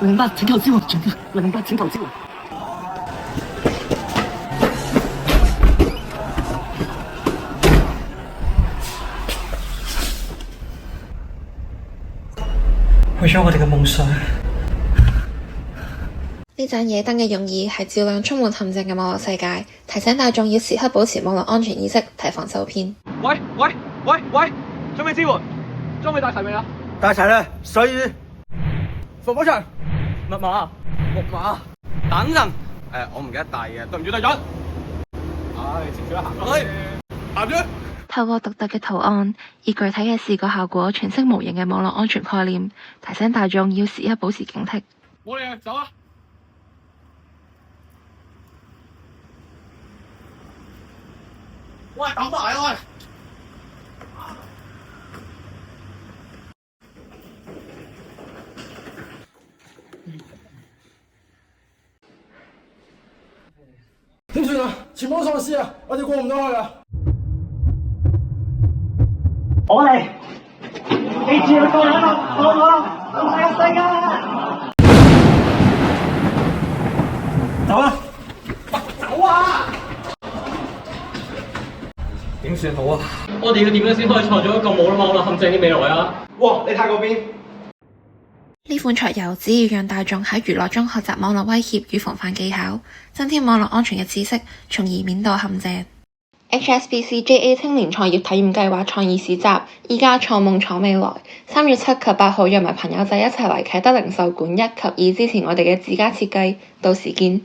108請求支援，108請求支援。為咗我哋嘅夢想。呢盞夜燈嘅用意係照亮充滿陷阱嘅網絡世界，提醒大眾要時刻保持網絡安全意識，提防受騙。喂，準備支援，裝備帶齊未啊？帶齊啦，所以防火牆密碼，等陣。我唔記得帶嘅，對唔住隊長。前少行行住。透過獨特嘅圖案，以具體嘅視覺效果詮釋無形嘅網絡安全概念，提醒大眾要時刻保持警惕。冇嘢，走啊！喂，等埋啊！點算啊？前方喪屍啊！我哋過唔到去啊！我嚟，記住要過嚟啦，好唔好？咁快一世噶！走啦！走啊！點算好啊？我哋要點樣先可以創造一個冇網絡陷阱嘅未來啊？哇！你睇嗰邊。呢款桌遊只要讓大眾喺娛樂中學習網絡威脅與防範技巧，增添網絡安全嘅知識，從而免墮陷阱。HSBC JA 青年創業體驗計劃創意市集，依家創夢闖未來。3月7及8號約埋朋友仔一齊嚟啟德零售館1及2支持我哋嘅自家設計，到時見。